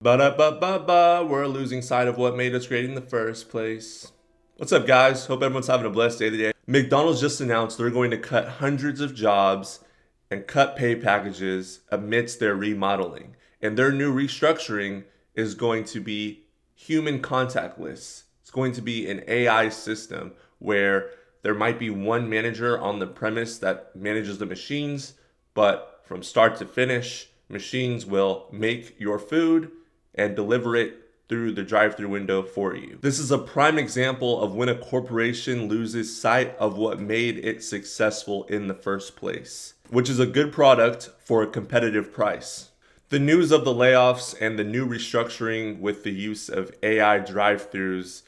Ba-da-ba-ba-ba, we're losing sight of what made us great in the first place. What's up, guys? Hope everyone's having a blessed day today. McDonald's just announced they're going to cut hundreds of jobs and cut pay packages amidst their remodeling. And their new restructuring is going to be human contactless. It's going to be an AI system where there might be one manager on the premise that manages the machines, but from start to finish, machines will make your food and deliver it through the drive-thru window for you. This is a prime example of when a corporation loses sight of what made it successful in the first place, which is a good product for a competitive price. The news of the layoffs and the new restructuring with the use of AI drive-thrus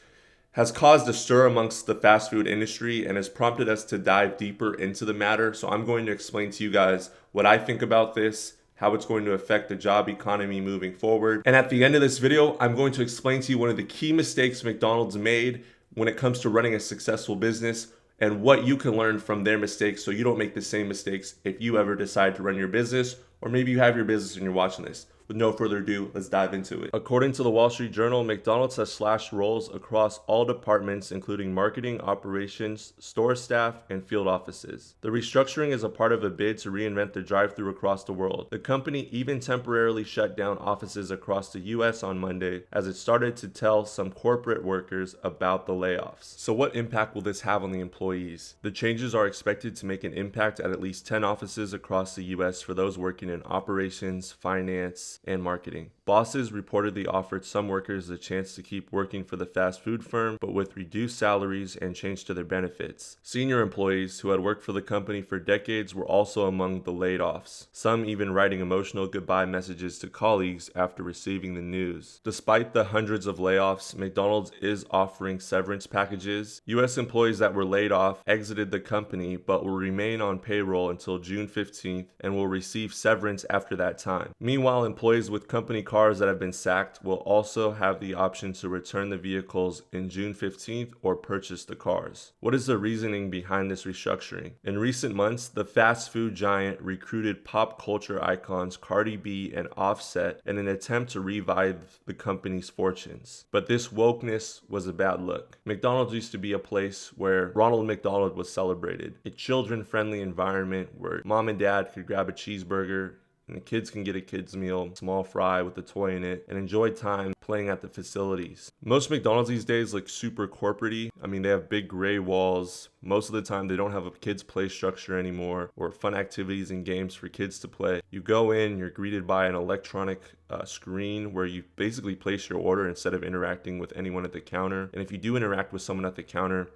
has caused a stir amongst the fast food industry and has prompted us to dive deeper into the matter. So I'm going to explain to you guys what I think about this, how it's going to affect the job economy moving forward. And at the end of this video, I'm going to explain to you one of the key mistakes McDonald's made when it comes to running a successful business and what you can learn from their mistakes so you don't make the same mistakes if you ever decide to run your business, or maybe you have your business and you're watching this. With no further ado, let's dive into it. According to the Wall Street Journal, McDonald's has slashed roles across all departments, including marketing, operations, store staff, and field offices. The restructuring is a part of a bid to reinvent the drive-thru across the world. The company even temporarily shut down offices across the US on Monday as it started to tell some corporate workers about the layoffs. So what impact will this have on the employees? The changes are expected to make an impact at least 10 offices across the US for those working in operations, finance, and marketing. Bosses reportedly offered some workers the chance to keep working for the fast food firm, but with reduced salaries and change to their benefits. Senior employees who had worked for the company for decades were also among the laid offs, some even writing emotional goodbye messages to colleagues after receiving the news. Despite the hundreds of layoffs, McDonald's is offering severance packages. U.S. employees that were laid off exited the company but will remain on payroll until June 15th and will receive severance after that time. Meanwhile, employees with company cars that have been sacked will also have the option to return the vehicles in June 15th or purchase the cars. What is the reasoning behind this restructuring? In recent months, the fast food giant recruited pop culture icons Cardi B and Offset in an attempt to revive the company's fortunes. But this wokeness was a bad look. McDonald's used to be a place where Ronald McDonald was celebrated, a children-friendly environment where mom and dad could grab a cheeseburger and the kids can get a kid's meal, small fry with a toy in it, and enjoy time playing at the facilities. Most McDonald's these days look super corporate-y. I mean, they have big gray walls. Most of the time, they don't have a kids' play structure anymore or fun activities and games for kids to play. You go in, you're greeted by an electronic screen where you basically place your order instead of interacting with anyone at the counter. And if you do interact with someone at the counter,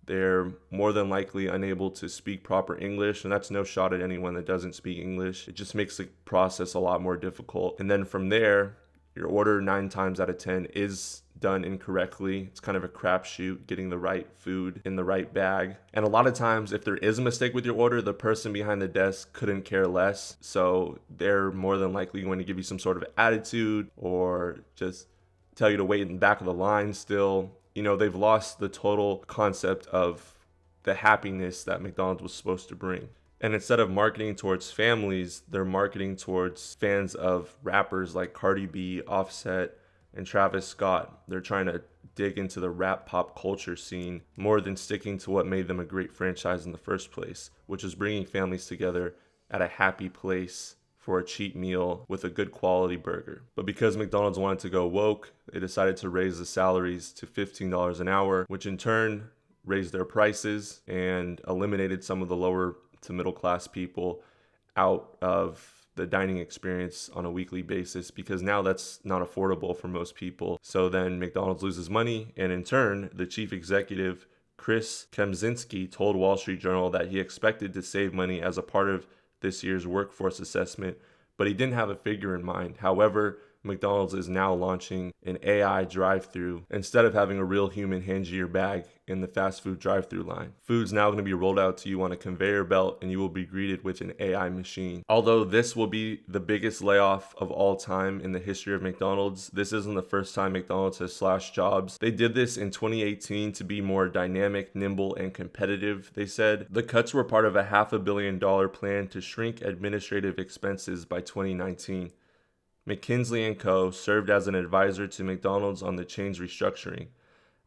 they're more than likely unable to speak proper English, and that's no shot at anyone that doesn't speak English. It just makes the process a lot more difficult. And then from there, your order 9 times out of 10 is done incorrectly. It's kind of a crapshoot getting the right food in the right bag. And a lot of times, if there is a mistake with your order, the person behind the desk couldn't care less. So they're more than likely going to give you some sort of attitude or just tell you to wait in the back of the line still. You know, they've lost the total concept of the happiness that McDonald's was supposed to bring. And instead of marketing towards families, they're marketing towards fans of rappers like Cardi B, Offset, and Travis Scott. They're trying to dig into the rap pop culture scene more than sticking to what made them a great franchise in the first place, which is bringing families together at a happy place for a cheap meal with a good quality burger. But because McDonald's wanted to go woke, they decided to raise the salaries to $15 an hour, which in turn raised their prices and eliminated some of the lower to middle class people out of the dining experience on a weekly basis, because now that's not affordable for most people. So then McDonald's loses money, and in turn, the chief executive, Chris Kempczynski, told Wall Street Journal that he expected to save money as a part of this year's workforce assessment, but he didn't have a figure in mind. However, McDonald's is now launching an AI drive-thru instead of having a real human hand you your bag in the fast food drive-thru line. Food's now going to be rolled out to you on a conveyor belt, and you will be greeted with an AI machine. Although this will be the biggest layoff of all time in the history of McDonald's, this isn't the first time McDonald's has slashed jobs. They did this in 2018 to be more dynamic, nimble, and competitive, they said. The cuts were part of a $500 million plan to shrink administrative expenses by 2019. McKinsey & Co. served as an advisor to McDonald's on the chain's restructuring.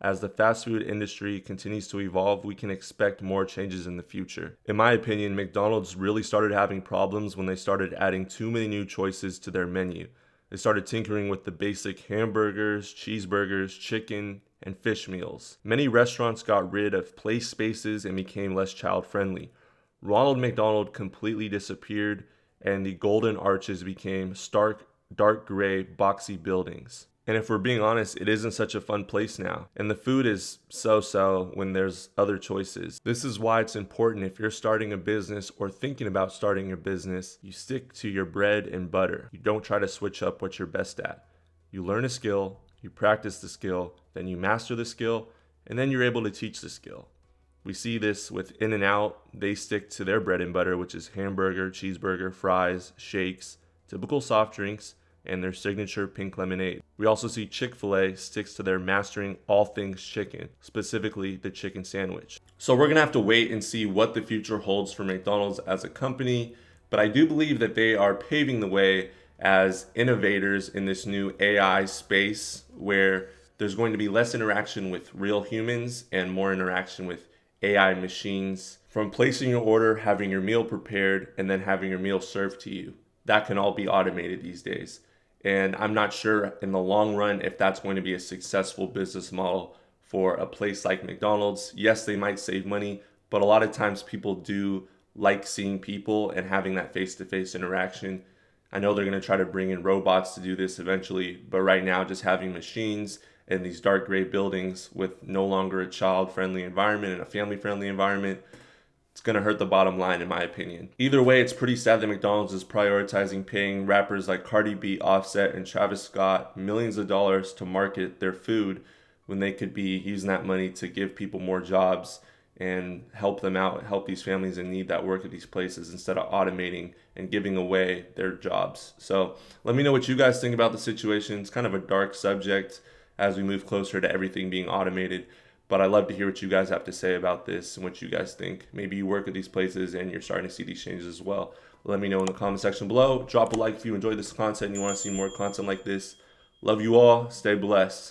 As the fast food industry continues to evolve, we can expect more changes in the future. In my opinion, McDonald's really started having problems when they started adding too many new choices to their menu. They started tinkering with the basic hamburgers, cheeseburgers, chicken, and fish meals. Many restaurants got rid of place spaces and became less child-friendly. Ronald McDonald completely disappeared, and the Golden Arches became stark, dark gray, boxy buildings. And if we're being honest, it isn't such a fun place now. And the food is so-so when there's other choices. This is why it's important, if you're starting a business or thinking about starting a business, you stick to your bread and butter. You don't try to switch up what you're best at. You learn a skill, you practice the skill, then you master the skill, and then you're able to teach the skill. We see this with In-N-Out. They stick to their bread and butter, which is hamburger, cheeseburger, fries, shakes, typical soft drinks, and their signature pink lemonade. We also see Chick-fil-A sticks to their mastering all things chicken, specifically the chicken sandwich. So we're gonna have to wait and see what the future holds for McDonald's as a company, but I do believe that they are paving the way as innovators in this new AI space where there's going to be less interaction with real humans and more interaction with AI machines. From placing your order, having your meal prepared, and then having your meal served to you. That can all be automated these days. And I'm not sure in the long run if that's going to be a successful business model for a place like McDonald's. Yes, they might save money, but a lot of times people do like seeing people and having that face-to-face interaction. I know they're going to try to bring in robots to do this eventually, but right now just having machines in these dark gray buildings with no longer a child-friendly environment and a family-friendly environment, it's going to hurt the bottom line in my opinion. Either way, it's pretty sad that McDonald's is prioritizing paying rappers like Cardi B, Offset, and Travis Scott millions of dollars to market their food when they could be using that money to give people more jobs and help them out, help these families in need that work at these places instead of automating and giving away their jobs. So let me know what you guys think about the situation. It's kind of a dark subject as we move closer to everything being automated. But I'd love to hear what you guys have to say about this and what you guys think. Maybe you work at these places and you're starting to see these changes as well. Let me know in the comment section below. Drop a like if you enjoyed this content and you want to see more content like this. Love you all. Stay blessed.